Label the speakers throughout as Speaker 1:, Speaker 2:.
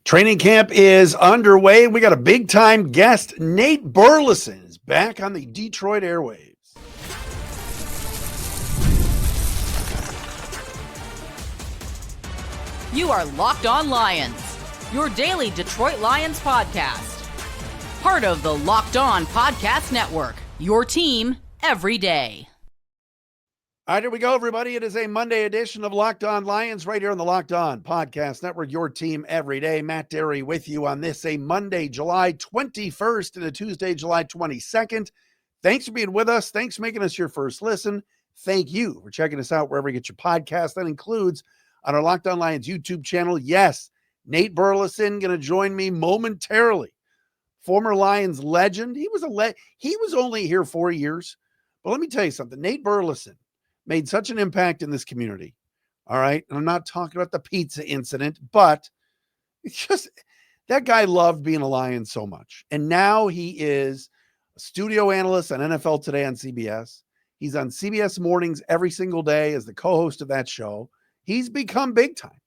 Speaker 1: Training camp is underway. We got a big time guest. Nate Burleson is back on the Detroit airwaves.
Speaker 2: You are Locked On Lions, your daily Detroit Lions podcast. Part of the Locked On Podcast Network, your team every day.
Speaker 1: All right, here we go, everybody. It is a Monday edition of Locked On Lions right here on the Locked On Podcast Network, your team every day. Matt Derry with you on this, a Monday, July 21st and a Tuesday, July 22nd. Thanks for being with us. Thanks for making us your first listen. Thank you for checking us out wherever you get your podcast. That includes on our Locked On Lions YouTube channel. Yes, Nate Burleson going to join me momentarily. Former Lions legend. He was only here 4 years. But let me tell you something. Nate Burleson made such an impact in this community. All right. And I'm not talking about the pizza incident, but it's just that guy loved being a Lion so much. And now he is a studio analyst on NFL Today on CBS. He's on CBS Mornings every single day as the co-host of that show. He's become big time.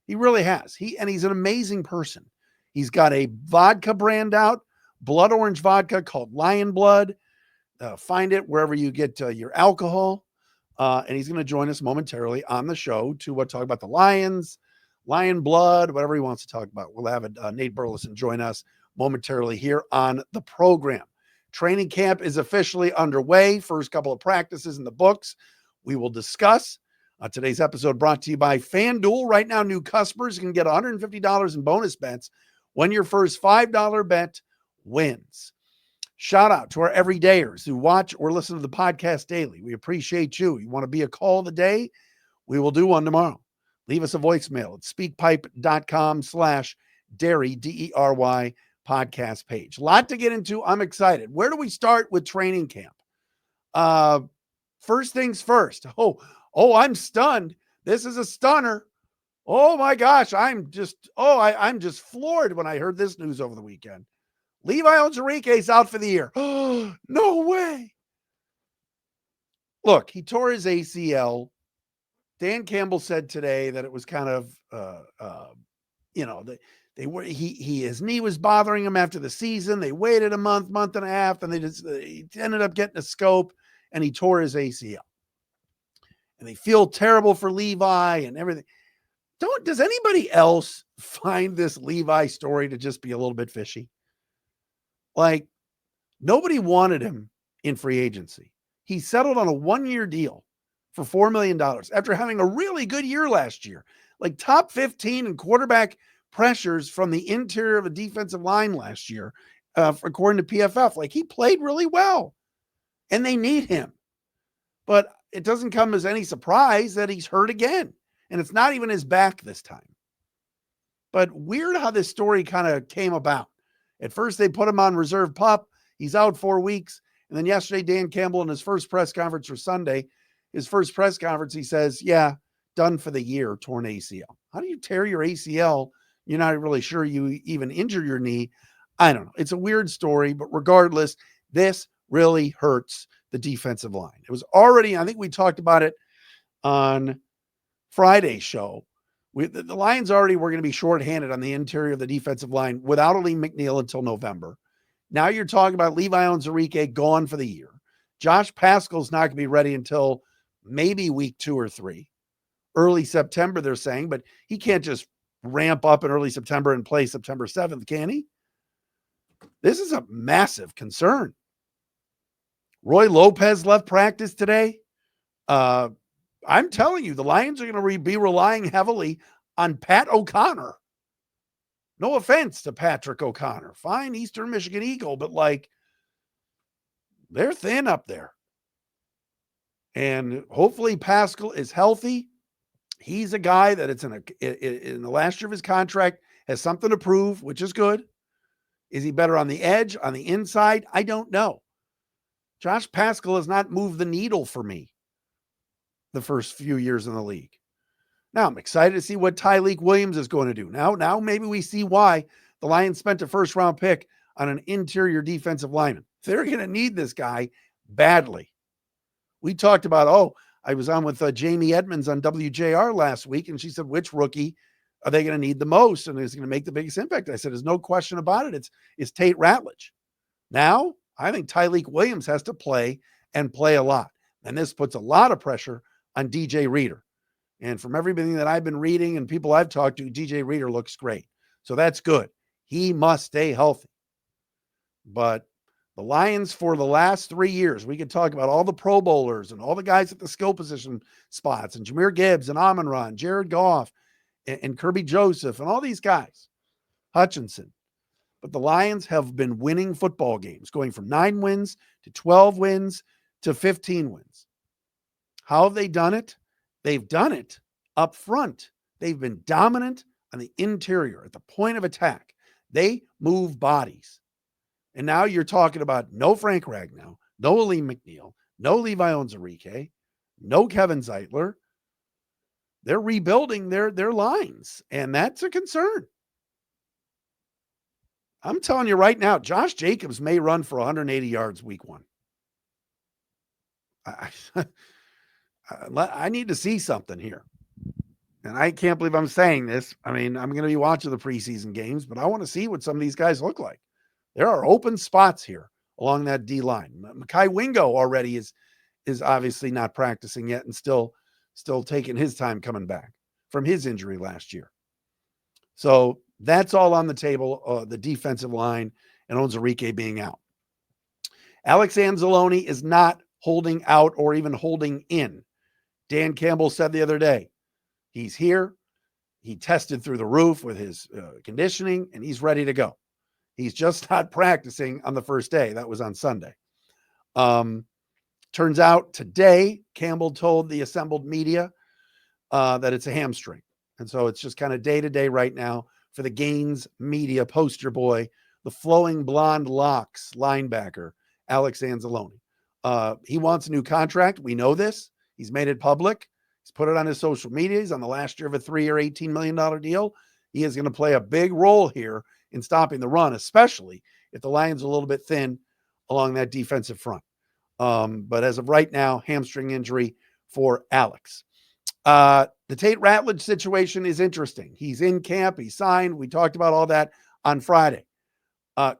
Speaker 1: He really has. He's an amazing person. He's got a vodka brand out, blood orange vodka called Lion Blood. Find it wherever you get your alcohol. And he's going to join us momentarily on the show to talk about the Lions, Lion Blood, whatever he wants to talk about. We'll have Nate Burleson join us momentarily here on the program. Training camp is officially underway. First couple of practices in the books we will discuss. Today's episode brought to you by FanDuel. Right now, new customers can get $150 in bonus bets when your first $5 bet wins. Shout out to our everydayers who watch or listen to the podcast daily. We appreciate you. You want to be a call of the day? We will do one tomorrow. Leave us a voicemail at speakpipe.com/Derry, D-E-R-Y podcast page. A lot to get into. I'm excited. Where do we start with training camp? First things first. Oh, I'm stunned. This is a stunner. Oh my gosh. I'm just floored when I heard this news over the weekend. Levi is out for the year. Oh, no way. Look, he tore his ACL. Dan Campbell said today that it was kind of, his knee was bothering him after the season. They waited a month and a half, and he ended up getting a scope, and he tore his ACL. And they feel terrible for Levi and everything. Does anybody else find this Levi story to just be a little bit fishy? Like, nobody wanted him in free agency. He settled on a 1-year deal for $4 million after having a really good year last year, like top 15 in quarterback pressures from the interior of a defensive line last year, according to PFF. Like, he played really well, and they need him. But it doesn't come as any surprise that he's hurt again, and it's not even his back this time. But weird how this story kind of came about. At first, they put him on reserve pup. He's out 4 weeks. And then yesterday, Dan Campbell in his first press conference for Sunday, he says, yeah, done for the year, torn ACL. How do you tear your ACL? You're not really sure you even injure your knee. I don't know. It's a weird story, but regardless, this really hurts the defensive line. It was already, I think we talked about it on Friday's show. The Lions already were going to be shorthanded on the interior of the defensive line without Aleem McNeil until November. Now you're talking about Levi Onwuzurike gone for the year. Josh Paschal's not going to be ready until maybe week 2 or 3. Early September, they're saying, but he can't just ramp up in early September and play September 7th, can he? This is a massive concern. Roy Lopez left practice today. I'm telling you, the Lions are going to be relying heavily on Pat O'Connor. No offense to Patrick O'Connor. Fine Eastern Michigan Eagle, but they're thin up there. And hopefully Paschal is healthy. He's a guy that it's in the last year of his contract, has something to prove, which is good. Is he better on the edge, on the inside? I don't know. Josh Paschal has not moved the needle for me the first few years in the league. Now I'm excited to see what Tyleik Williams is going to do. Now maybe we see why the Lions spent a first-round pick on an interior defensive lineman. They're going to need this guy badly. We talked about, I was on with Jamie Edmonds on WJR last week, and she said, which rookie are they going to need the most and is going to make the biggest impact? I said, there's no question about it. It's Tate Ratledge. Now, I think Tyleik Williams has to play and play a lot. And this puts a lot of pressure on DJ Reader. And from everything that I've been reading and people I've talked to, DJ Reader looks great. So that's good. He must stay healthy. But the Lions for the last 3 years, we could talk about all the Pro Bowlers and all the guys at the skill position spots and Jahmyr Gibbs and Amon-Ra and Jared Goff and Kirby Joseph and all these guys, Hutchinson. But the Lions have been winning football games, going from 9 wins to 12 wins to 15 wins. How have they done it? They've done it up front. They've been dominant on the interior at the point of attack. They move bodies. And now you're talking about no Frank Ragnow, no Aleem McNeil, no Levi Onwuzurike, no Kevin Zeitler. They're rebuilding their lines, and that's a concern. I'm telling you right now, Josh Jacobs may run for 180 yards week 1. I need to see something here. And I can't believe I'm saying this. I mean, I'm going to be watching the preseason games, but I want to see what some of these guys look like. There are open spots here along that D line. Mekhi Wingo already is obviously not practicing yet and still taking his time coming back from his injury last year. So that's all on the table, the defensive line and Onwuzurike being out. Alex Anzalone is not holding out or even holding in. Dan Campbell said the other day, he's here. He tested through the roof with his conditioning, and he's ready to go. He's just not practicing on the first day. That was on Sunday. Turns out today, Campbell told the assembled media that it's a hamstring. And so it's just kind of day-to-day right now for the Gaines media poster boy, the flowing blonde locks linebacker, Alex Anzalone. He wants a new contract. We know this. He's made it public. He's put it on his social media. He's on the last year of a 3-year, $18 million deal. He is going to play a big role here in stopping the run, especially if the Lions are a little bit thin along that defensive front. But as of right now, hamstring injury for Alex. The Tate Ratledge situation is interesting. He's in camp. He's signed. We talked about all that on Friday.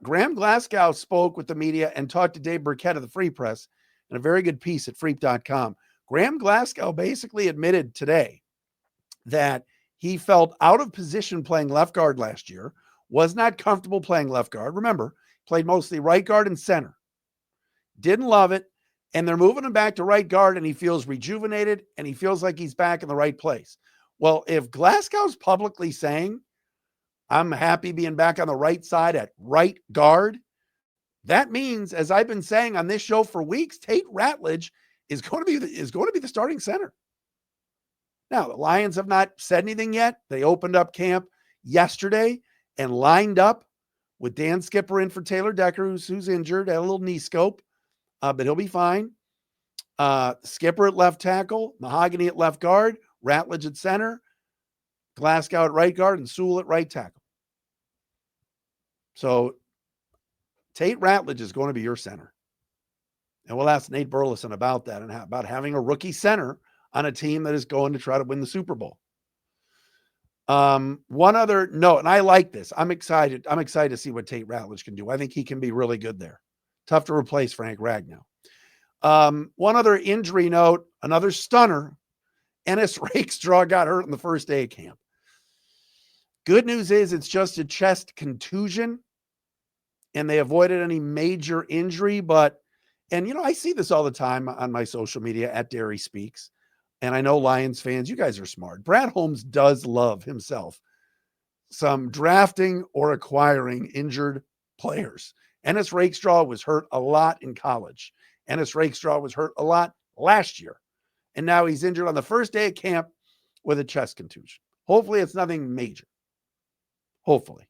Speaker 1: Graham Glasgow spoke with the media and talked to Dave Burkett of the Free Press in a very good piece at freep.com. Graham Glasgow basically admitted today that he felt out of position playing left guard last year, was not comfortable playing left guard. Remember, played mostly right guard and center. Didn't love it. And they're moving him back to right guard, and he feels rejuvenated, and he feels like he's back in the right place. Well, if Glasgow's publicly saying, I'm happy being back on the right side at right guard, that means, as I've been saying on this show for weeks, Tate Ratledge is going to be the starting center. Now, the Lions have not said anything yet. They opened up camp yesterday and lined up with Dan Skipper in for Taylor Decker, who's injured, had a little knee scope, but he'll be fine. Skipper at left tackle, Mahogany at left guard, Ratledge at center, Glasgow at right guard, and Sewell at right tackle. So Tate Ratledge is going to be your center. And we'll ask Nate Burleson about that and about having a rookie center on a team that is going to try to win the Super Bowl. One other note, and I like this. I'm excited. I'm excited to see what Tate Ratledge can do. I think he can be really good there. Tough to replace Frank Ragnow. One other injury note, another stunner. Ennis Rakestraw got hurt on the first day of camp. Good news is it's just a chest contusion, and they avoided any major injury. And I see this all the time on my social media at Derry Speaks. And I know Lions fans, you guys are smart. Brad Holmes does love himself some drafting or acquiring injured players. Ennis Rakestraw was hurt a lot in college. Ennis Rakestraw was hurt a lot last year. And now he's injured on the first day of camp with a chest contusion. Hopefully it's nothing major. Hopefully.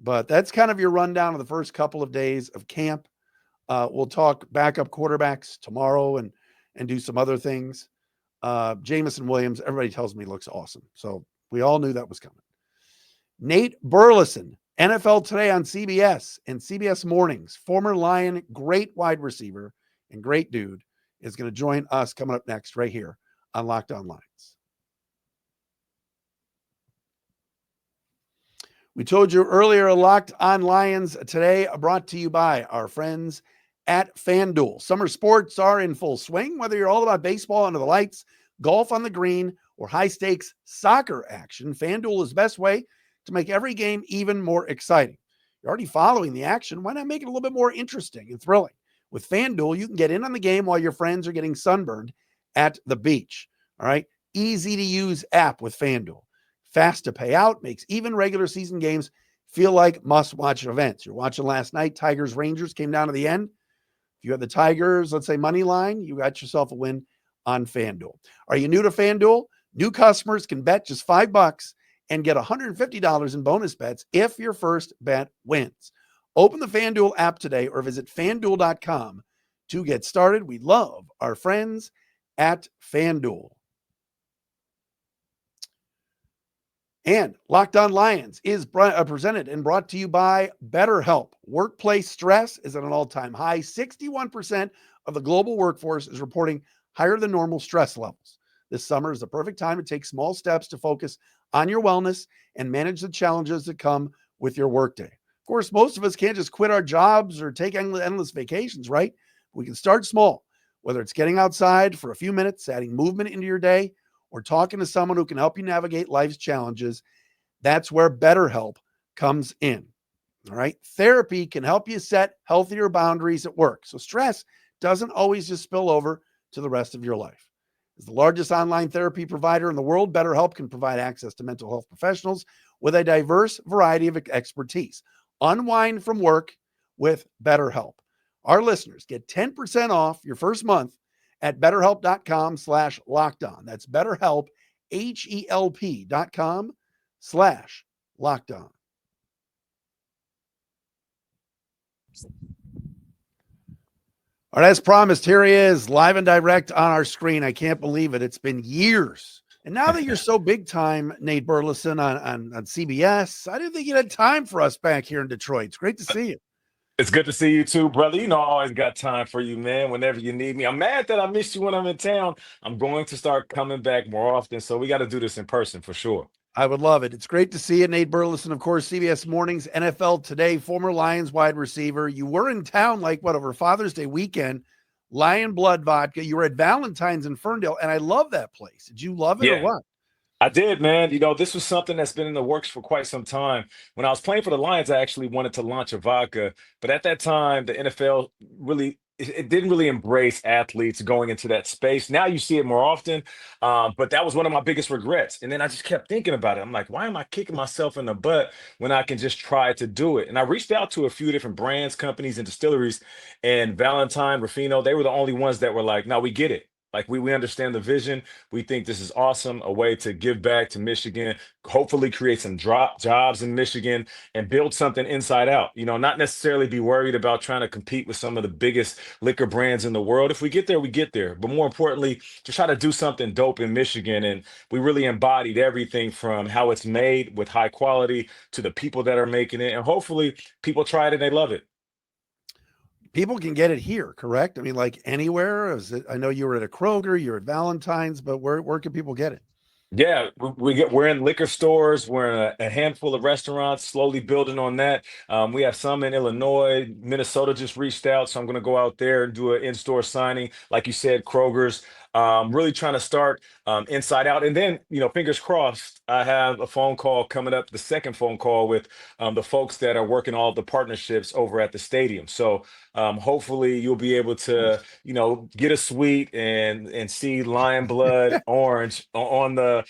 Speaker 1: But that's kind of your rundown of the first couple of days of camp. We'll talk backup quarterbacks tomorrow and do some other things. Jamison Williams, everybody tells me looks awesome. So we all knew that was coming. Nate Burleson, NFL Today on CBS and CBS Mornings, former Lion, great wide receiver and great dude, is going to join us coming up next right here on Locked On Lions. We told you earlier, Locked on Lions today, brought to you by our friends at FanDuel. Summer sports are in full swing, whether you're all about baseball under the lights, golf on the green, or high-stakes soccer action. FanDuel is the best way to make every game even more exciting. You're already following the action. Why not make it a little bit more interesting and thrilling? With FanDuel, you can get in on the game while your friends are getting sunburned at the beach. All right? Easy-to-use app with FanDuel. Fast to pay out, makes even regular season games feel like must-watch events. You're watching last night, Tigers-Rangers came down to the end. If you have the Tigers, let's say money line, you got yourself a win on FanDuel. Are you new to FanDuel? New customers can bet just $5 and get $150 in bonus bets if your first bet wins. Open the FanDuel app today or visit FanDuel.com to get started. We love our friends at FanDuel. And Locked on Lions is presented and brought to you by BetterHelp. Workplace stress is at an all-time high. 61% of the global workforce is reporting higher than normal stress levels. This summer is the perfect time to take small steps to focus on your wellness and manage the challenges that come with your workday. Of course, most of us can't just quit our jobs or take endless vacations, right? We can start small, whether it's getting outside for a few minutes, adding movement into your day, or talking to someone who can help you navigate life's challenges. That's where BetterHelp comes in. All right. Therapy can help you set healthier boundaries at work, so stress doesn't always just spill over to the rest of your life. As the largest online therapy provider in the world, BetterHelp can provide access to mental health professionals with a diverse variety of expertise. Unwind from work with BetterHelp. Our listeners get 10% off your first month at betterhelp.com/lockedon. That's BetterHelp, HELP.com/lockedon. All right, as promised, here he is, live and direct on our screen. I can't believe it. It's been years. And now that you're so big time, Nate Burleson on CBS, I didn't think you had time for us back here in Detroit. It's great to see you.
Speaker 3: It's good to see you too, brother. You know, I always got time for you, man, whenever you need me. I'm mad that I missed you when I'm in town. I'm going to start coming back more often, so we got to do this in person for sure.
Speaker 1: I would love it. It's great to see you, Nate Burleson, of course, CBS Mornings, NFL Today, former Lions wide receiver. You were in town over Father's Day weekend, Lion Blood Vodka. You were at Valentine's in Ferndale, and I love that place. Did you love it or
Speaker 3: Yeah.
Speaker 1: what?
Speaker 3: I did, man. You know, this was something that's been in the works for quite some time. When I was playing for the Lions, I actually wanted to launch a vodka, but at that time, the NFL really it didn't really embrace athletes going into that space. Now you see it more often, but that was one of my biggest regrets. And then I just kept thinking about it. I'm like, why am I kicking myself in the butt when I can just try to do it? And I reached out to a few different brands, companies, and distilleries, and Valentine, Ruffino, they were the only ones that were like, no, we get it. Like we understand the vision. We think this is awesome, a way to give back to Michigan, hopefully create some drop jobs in Michigan and build something inside out. You know, not necessarily be worried about trying to compete with some of the biggest liquor brands in the world. If we get there, we get there. But more importantly, to try to do something dope in Michigan. And we really embodied everything from how it's made with high quality to the people that are making it. And hopefully people try it and they love it.
Speaker 1: People can get it here, correct? I mean, like anywhere. I know you were at a Kroger, you're at Valentine's, but where can people get it?
Speaker 3: Yeah, we're in liquor stores. We're in a handful of restaurants, slowly building on that. We have some in Illinois. Minnesota just reached out, so I'm going to go out there and do an in-store signing. Like you said, Kroger's. Really trying to start inside out, and then fingers crossed. I have a phone call coming up, the second phone call with the folks that are working all the partnerships over at the stadium. So hopefully you'll be able to get a suite and see Lion Blood Orange on the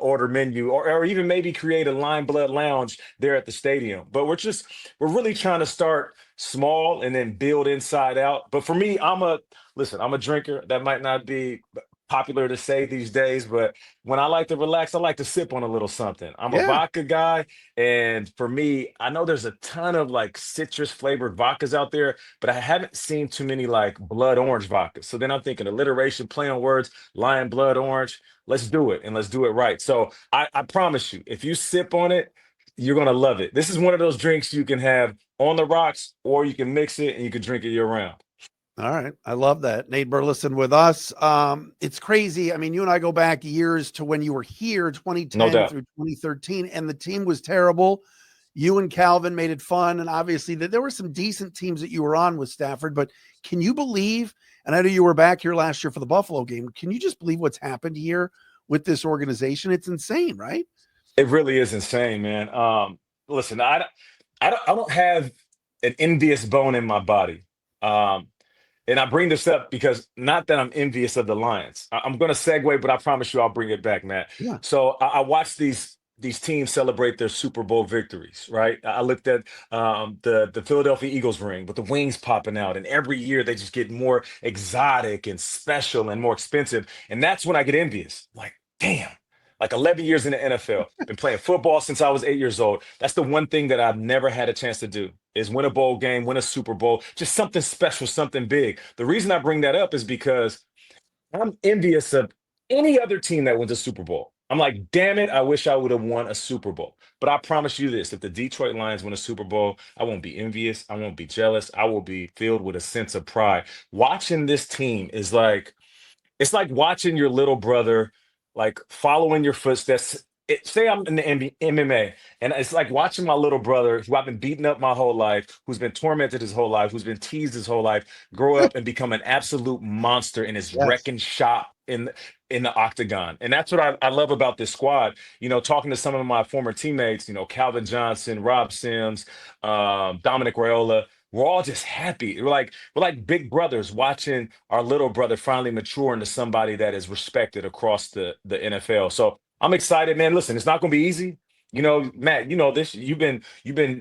Speaker 3: order menu, or even maybe create a Lion Blood Lounge there at the stadium. But we're really trying to start small and then build inside out. But for me, I'm a drinker. That might not be popular to say these days, but when I like to relax, I like to sip on a little something. I'm a
Speaker 1: Yeah.
Speaker 3: vodka guy, and for me, I know there's a ton of like citrus flavored vodkas out there, but I haven't seen too many like blood orange vodkas. So then I'm thinking alliteration, play on words, lion blood orange. Let's do it, and let's do it right. So I promise you, if you sip on it, you're gonna love it. This is one of those drinks you can have on the rocks, or you can mix it and you can drink it year round.
Speaker 1: All right. I love that. Nate Burleson with us. It's crazy. I mean, you and I go back years to when you were here,
Speaker 3: No
Speaker 1: 2010
Speaker 3: doubt.
Speaker 1: through 2013, and the team was terrible. You and Calvin made it fun. And obviously there were some decent teams that you were on with Stafford, but can you believe, and I know you were back here last year for the Buffalo game. Can you just believe what's happened here with this organization? It's insane, right?
Speaker 3: It really is insane, man. Listen, I don't have an envious bone in my body. Um, and I bring this up because not that I'm envious of the Lions. I'm going to segue, but I promise you I'll bring it back, Matt.
Speaker 1: Yeah.
Speaker 3: So I watched these teams celebrate their Super Bowl victories, right? I looked at the Philadelphia Eagles ring with the wings popping out, and every year they just get more exotic and special and more expensive. And that's when I get envious. Like, damn. Like 11 years in the NFL, been playing football since I was 8 years old. That's the one thing that I've never had a chance to do is win a bowl game, win a Super Bowl, just something special, something big. The reason I bring that up is because I'm envious of any other team that wins a Super Bowl. I'm like, damn it, I wish I would have won a Super Bowl. But I promise you this, if the Detroit Lions win a Super Bowl, I won't be envious. I won't be jealous. I will be filled with a sense of pride. Watching this team is like, it's like watching your little brother, like following your footsteps. Say I'm in the MMA, and it's like watching my little brother, who I've been beating up my whole life, who's been tormented his whole life, who's been teased his whole life, grow up and become an absolute monster in his
Speaker 1: Yes.
Speaker 3: wrecking shop in the octagon. And that's what I love about this squad. You know, talking to some of my former teammates, you know, Calvin Johnson, Rob Sims, Dominic Raiola. We're all just happy. We're like big brothers watching our little brother finally mature into somebody that is respected across the NFL. So I'm excited, man. Listen, it's not going to be easy. You know, Matt, you know this. You've been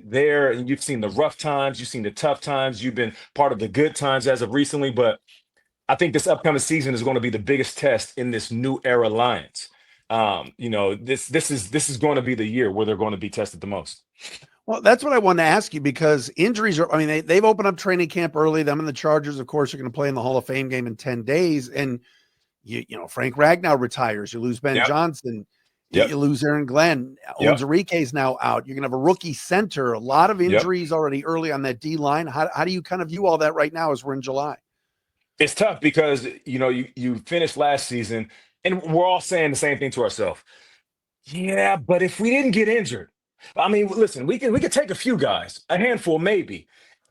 Speaker 3: there and you've seen the rough times, you've seen the tough times, you've been part of the good times as of recently. But I think this upcoming season is going to be the biggest test in this new era Lions. You know, this is going to be the year where they're going to be tested the most.
Speaker 1: Well, that's what I wanted to ask you because injuries are, I mean, they've opened up training camp early. Them and the Chargers, of course, are going to play in the Hall of Fame game in 10 days. And you know, Frank Ragnow retires. You lose Ben
Speaker 3: Yep.
Speaker 1: Johnson.
Speaker 3: Yep.
Speaker 1: You lose Aaron Glenn.
Speaker 3: Yep.
Speaker 1: Onwuzurike is now out. You're going to have a rookie center. A lot of
Speaker 3: Yep.
Speaker 1: injuries already early on that D line. How do you kind of view all that right now as we're in July?
Speaker 3: It's tough because you know you finished last season, and we're all saying the same thing to ourselves. Yeah, but if we didn't get injured, I mean, listen, we could take a few guys, a handful maybe,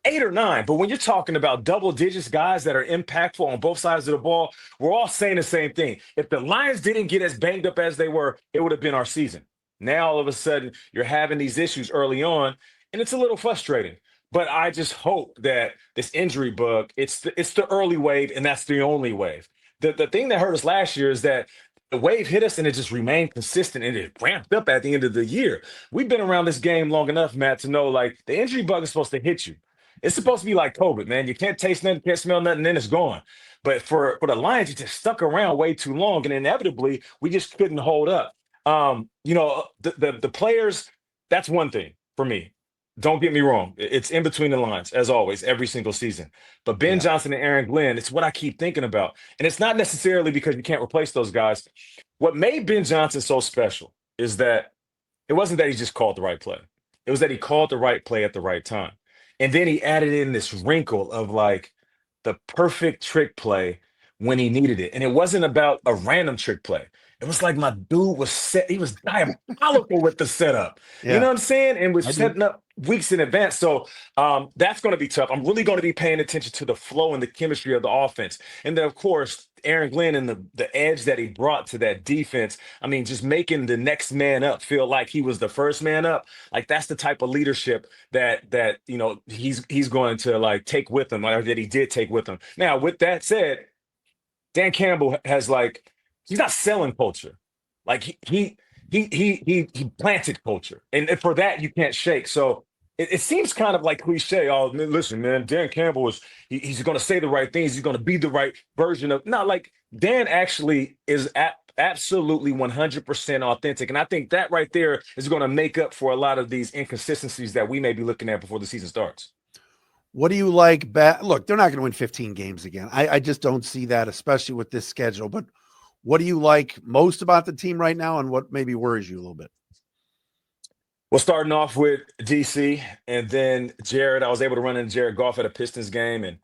Speaker 3: 8 or 9. But when you're talking about double digits guys that are impactful on both sides of the ball, we're all saying the same thing. If the Lions didn't get as banged up as they were, it would have been our season. Now all of a sudden you're having these issues early on, and it's a little frustrating. But I just hope that this injury bug, it's the early wave, and that's the only wave. The thing that hurt us last year is that the wave hit us and it just remained consistent and it ramped up at the end of the year. We've been around this game long enough, Matt, to know like the injury bug is supposed to hit you. It's supposed to be like COVID, man. You can't taste nothing, can't smell nothing, then it's gone. But for the Lions, it just stuck around way too long, and inevitably we just couldn't hold up. You know, the players, that's one thing for me. Don't get me wrong. It's in between the lines, as always, every single season. But Ben
Speaker 1: Yeah.
Speaker 3: Johnson and Aaron Glenn, it's what I keep thinking about. And it's not necessarily because you can't replace those guys. What made Ben Johnson so special is that it wasn't that he just called the right play. It was that he called the right play at the right time. And then he added in this wrinkle of like the perfect trick play when he needed it. And it wasn't about a random trick play. It was like my dude was set. He was diabolical with the setup. You know
Speaker 1: Yeah.
Speaker 3: what I'm saying? And was
Speaker 1: I do.
Speaker 3: setting up weeks in advance. So that's going to be tough. I'm really going to be paying attention to the flow and the chemistry of the offense. And then, of course, Aaron Glenn and the edge that he brought to that defense. I mean, just making the next man up feel like he was the first man up. Like that's the type of leadership that you know he's going to like take with him, or that he did take with him. Now, with that said, Dan Campbell has like he's not selling culture. Like he planted culture, and for that you can't shake. So it seems kind of like cliche. Oh, listen, man, Dan Campbell he's going to say the right things. He's going to be the right version of. Not like Dan actually is absolutely 100% authentic, and I think that right there is going to make up for a lot of these inconsistencies that we may be looking at before the season starts.
Speaker 1: What do you like? Look, they're not going to win 15 games again. I just don't see that, especially with this schedule. But what do you like most about the team right now, and what maybe worries you a little bit?
Speaker 3: Well, starting off with DC and then Jared, I was able to run into Jared Goff at a Pistons game and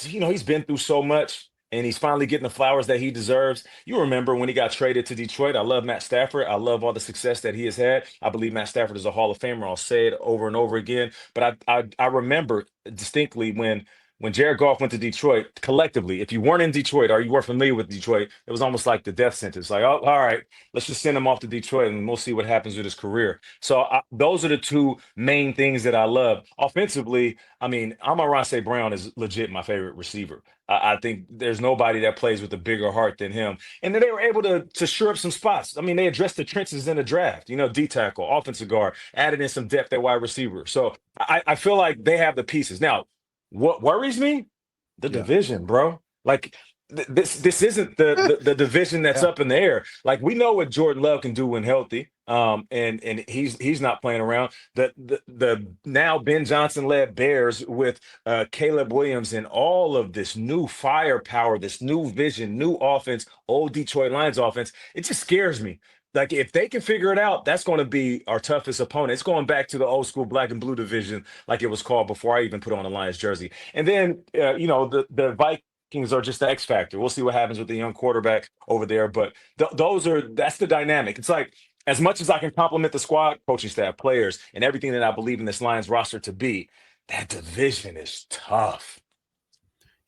Speaker 3: he's been through so much. And he's finally getting the flowers that he deserves. You remember when he got traded to Detroit. I love Matt Stafford. I love all the success that he has had. I believe Matt Stafford is a Hall of Famer. I'll say it over and over again. But I remember distinctly when Jared Goff went to Detroit, collectively, if you weren't in Detroit or you weren't familiar with Detroit, it was almost like the death sentence. Like, oh, all right, let's just send him off to Detroit and we'll see what happens with his career. So those are the two main things that I love. Offensively, I mean, Amon-Ra St. Brown is legit my favorite receiver. I think there's nobody that plays with a bigger heart than him. And then they were able to shore up some spots. I mean, they addressed the trenches in the draft, D tackle, offensive guard, added in some depth at wide receiver. So I feel like they have the pieces. Now, what worries me? The division, bro. Like this isn't the division that's up in the air. Like we know what Jordan Love can do when healthy. And he's not playing around. The now Ben Johnson led Bears with Caleb Williams and all of this new firepower, this new vision, new offense, old Detroit Lions offense. It just scares me. Like if they can figure it out, that's going to be our toughest opponent. It's going back to the old school black and blue division, like it was called before I even put on a Lions jersey. And then the Vikings are just the X factor. We'll see what happens with the young quarterback over there. But that's the dynamic. It's like as much as I can compliment the squad, coaching staff, players, and everything that I believe in this Lions roster to be, that division is tough.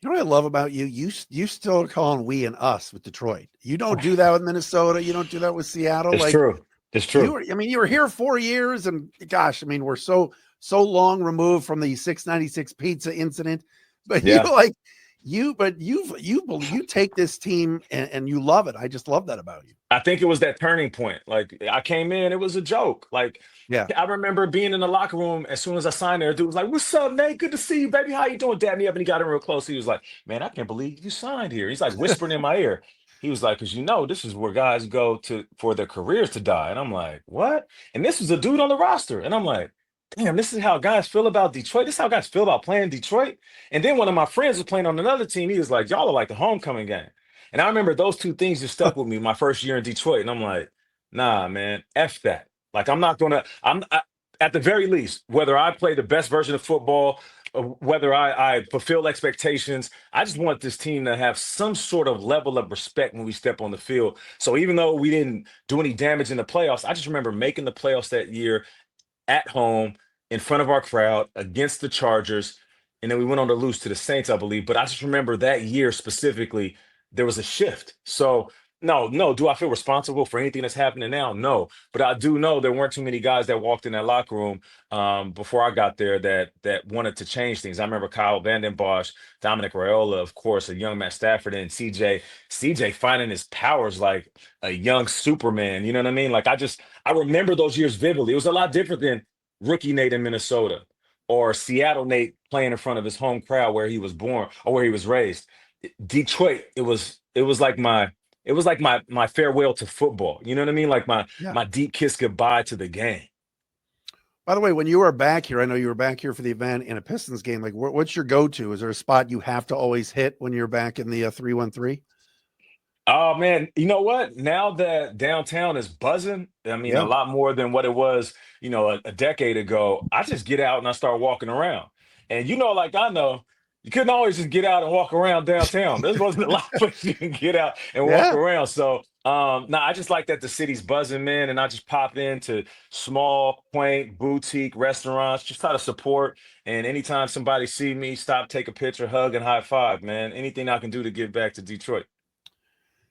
Speaker 1: You know what I love about you? You still calling we and us with Detroit. You don't do that with Minnesota. You don't do that with Seattle.
Speaker 3: It's true. It's true.
Speaker 1: You were here 4 years, and gosh, I mean, we're so long removed from the 696 pizza incident. But you take this team and you love it. I just love that about you.
Speaker 3: I think it was that turning point. Like I came in, it was a joke. Like, I remember being in the locker room as soon as I signed there. Dude was like, "What's up, Nate? Good to see you, baby. How you doing?" Dab me up, and he got in real close. He was like, "Man, I can't believe you signed here." He's like whispering in my ear. He was like, "Because this is where guys go for their careers to die." And I'm like, "What?" And this was a dude on the roster, and I'm like, "Damn, this is how guys feel about Detroit. This is how guys feel about playing Detroit." And then one of my friends was playing on another team. He was like, "Y'all are like the homecoming game." And I remember those two things just stuck with me my first year in Detroit. And I'm like, nah, man, F that. Like, at the very least, whether I play the best version of football, whether I fulfill expectations, I just want this team to have some sort of level of respect when we step on the field. So even though we didn't do any damage in the playoffs, I just remember making the playoffs that year at home in front of our crowd against the Chargers. And then we went on to lose to the Saints, I believe. But I just remember that year specifically, there was a shift. So no, do I feel responsible for anything that's happening now? No, but I do know there weren't too many guys that walked in that locker room before I got there that wanted to change things. I remember Kyle Vanden Bosch, Dominic Raiola, of course, a young Matt Stafford, and CJ finding his powers like a young Superman. You know what I mean? Like I remember those years vividly. It was a lot different than rookie Nate in Minnesota or Seattle Nate playing in front of his home crowd where he was born or where he was raised. Detroit, it was like my farewell to football. You know what I mean? Like my deep kiss goodbye to the game.
Speaker 1: By the way, when you were back here, I know you were back here for the event in a Pistons game. Like, what's your go-to? Is there a spot you have to always hit when you're back in the 313?
Speaker 3: Oh man, you know what? Now that downtown is buzzing, I mean a lot more than what it was, a decade ago. I just get out and I start walking around. And like I know, you couldn't always just get out and walk around downtown. There's wasn't a lot of places you can get out and walk around. So I just like that the city's buzzing, man, and I just pop into small, quaint, boutique restaurants, just try to support. And anytime somebody see me, stop, take a picture, hug, and high five, man. Anything I can do to give back to Detroit.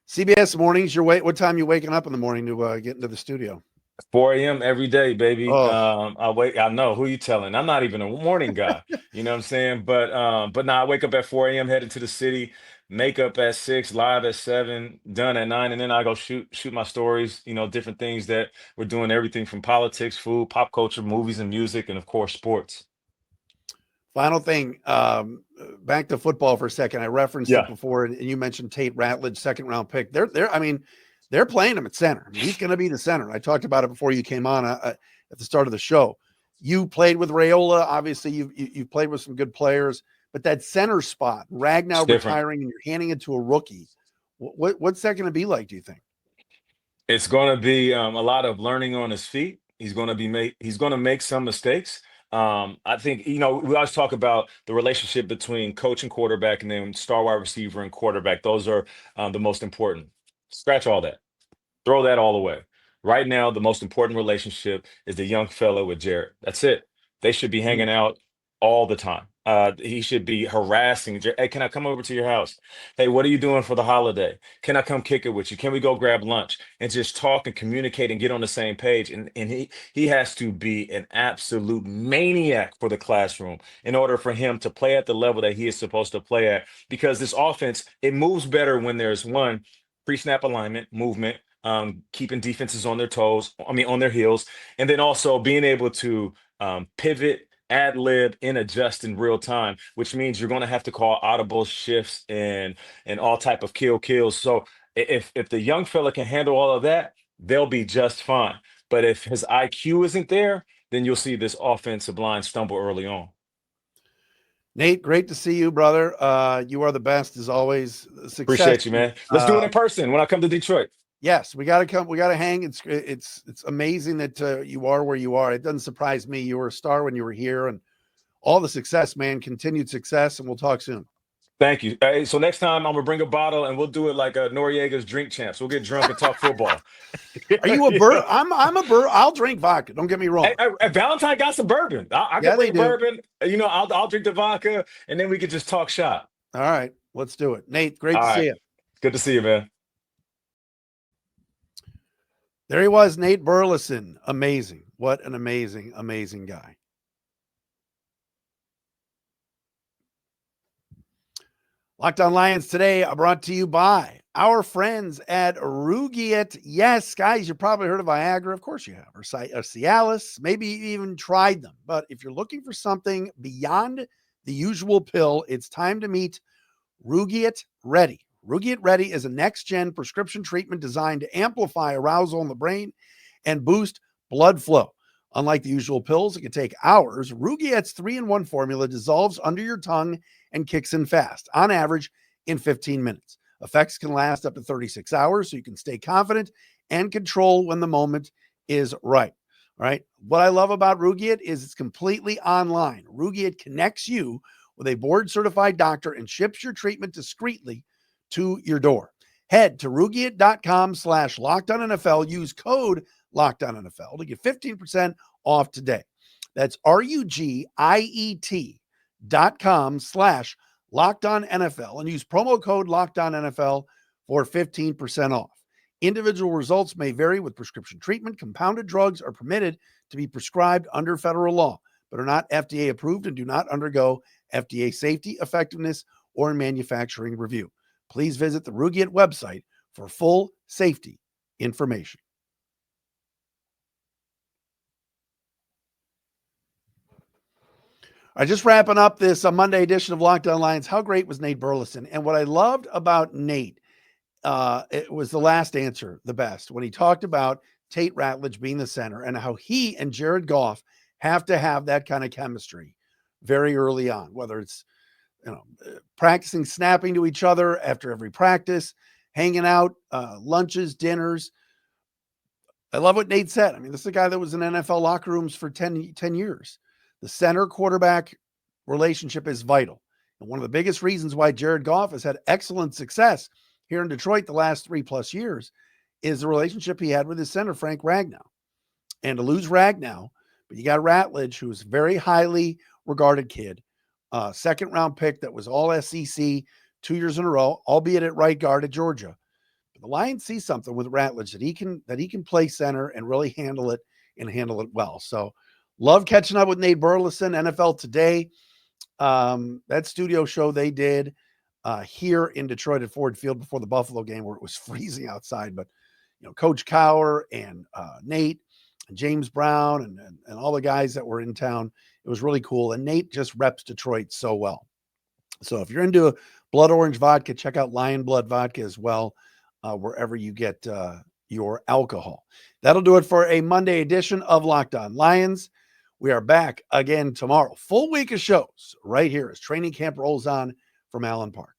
Speaker 1: CBS Mornings, what time you waking up in the morning to get into the studio?
Speaker 3: 4 a.m. every day, baby. I know who you telling. I'm not even a morning guy. You know what I'm saying? But now I wake up at 4 a.m., headed to the city, makeup at 6, live at 7, done at 9, and then I go shoot my stories, different things that we're doing, everything from politics, food, pop culture, movies and music, and of course, sports.
Speaker 1: Final thing, back to football for a second. I referenced it before, and you mentioned Tate Ratledge, second-round pick. They're playing him at center. He's going to be the center. I talked about it before you came on at the start of the show. You played with Raiola. Obviously, you played with some good players. But that center spot, Ragnow retiring, and you're handing it to a rookie. What's that going to be like, do you think?
Speaker 3: It's going to be a lot of learning on his feet. He's going to make some mistakes. I think, we always talk about the relationship between coach and quarterback, and then star wide receiver and quarterback. Those are the most important. Scratch all that. Throw that all away. Right now, the most important relationship is the young fella with Jared. That's it. They should be hanging out all the time. He should be harassing Jared. Hey, can I come over to your house? Hey, what are you doing for the holiday? Can I come kick it with you? Can we go grab lunch? And just talk and communicate and get on the same page. And he has to be an absolute maniac for the classroom in order for him to play at the level that he is supposed to play at. Because this offense, it moves better when there's one, pre-snap alignment, movement, keeping defenses on their on their heels, and then also being able to pivot, ad lib, and adjust in real time, which means you're going to have to call audible shifts and all type of kills. So if the young fella can handle all of that, they'll be just fine. But if his IQ isn't there, then you'll see this offensive line stumble early on.
Speaker 1: Nate, great to see you, brother. You are the best as always. Success.
Speaker 3: Appreciate you, man. Let's do it in person when I come to Detroit.
Speaker 1: Yes, we got to come. We got to hang. It's amazing that you are where you are. It doesn't surprise me. You were a star when you were here, and all the success, man. Continued success, and we'll talk soon.
Speaker 3: Thank you. Hey, so next time I'm gonna bring a bottle, and we'll do it like a Noriega's drink champs. We'll get drunk and talk football.
Speaker 1: Are you a bird? I'm a bird. I'll drink vodka. Don't get me wrong.
Speaker 3: Hey, Valentine got some bourbon. I can bring bourbon. I'll drink the vodka, and then we could just talk shop.
Speaker 1: All right, let's do it. Nate, great to see you.
Speaker 3: Good to see you, man.
Speaker 1: There he was, Nate Burleson. Amazing. What an amazing, amazing guy. Locked On Lions today are brought to you by our friends at Rugiet. Yes, guys, you've probably heard of Viagra. Of course you have. Or Cialis. Maybe you even tried them. But if you're looking for something beyond the usual pill, it's time to meet Rugiet Ready. Rugiet Ready is a next-gen prescription treatment designed to amplify arousal in the brain and boost blood flow. Unlike the usual pills, it can take hours. Rugiet's 3-in-1 formula dissolves under your tongue and kicks in fast, on average in 15 minutes. Effects can last up to 36 hours, so you can stay confident and control when the moment is right. All right. What I love about Rugiet is it's completely online. Rugiet connects you with a board-certified doctor and ships your treatment discreetly to your door. Head to Rugiet.com/LockedOnNFL. Use code LockedOnNFL to get 15% off today. That's RUGIET.com/LockedOnNFL and use promo code LockedOnNFL for 15% off. Individual results may vary with prescription treatment. Compounded drugs are permitted to be prescribed under federal law, but are not FDA approved and do not undergo FDA safety, effectiveness, or manufacturing review. Please visit the Rugiet website for full safety information. All right, just wrapping up this Monday edition of Locked On Lions. How great was Nate Burleson? And what I loved about Nate, it was the last answer, the best, when he talked about Tate Ratledge being the center and how he and Jared Goff have to have that kind of chemistry very early on, whether it's practicing snapping to each other after every practice, hanging out, lunches, dinners. I love what Nate said. I mean, this is a guy that was in NFL locker rooms for 10 years. The center quarterback relationship is vital. And one of the biggest reasons why Jared Goff has had excellent success here in Detroit the last 3+ years is the relationship he had with his center, Frank Ragnow. And to lose Ragnow, but you got Ratledge, who's a very highly regarded kid, second-round pick that was all SEC 2 years in a row, albeit at right guard at Georgia. But the Lions see something with Ratledge that he can play center and really handle it well. So love catching up with Nate Burleson, NFL Today. That studio show they did here in Detroit at Ford Field before the Buffalo game where it was freezing outside. But, Coach Cower and Nate and James Brown and all the guys that were in town, it was really cool. And Nate just reps Detroit so well. So if you're into blood orange vodka, check out Lion Blood Vodka as well, wherever you get your alcohol. That'll do it for a Monday edition of Locked On Lions. We are back again tomorrow. Full week of shows right here as training camp rolls on from Allen Park.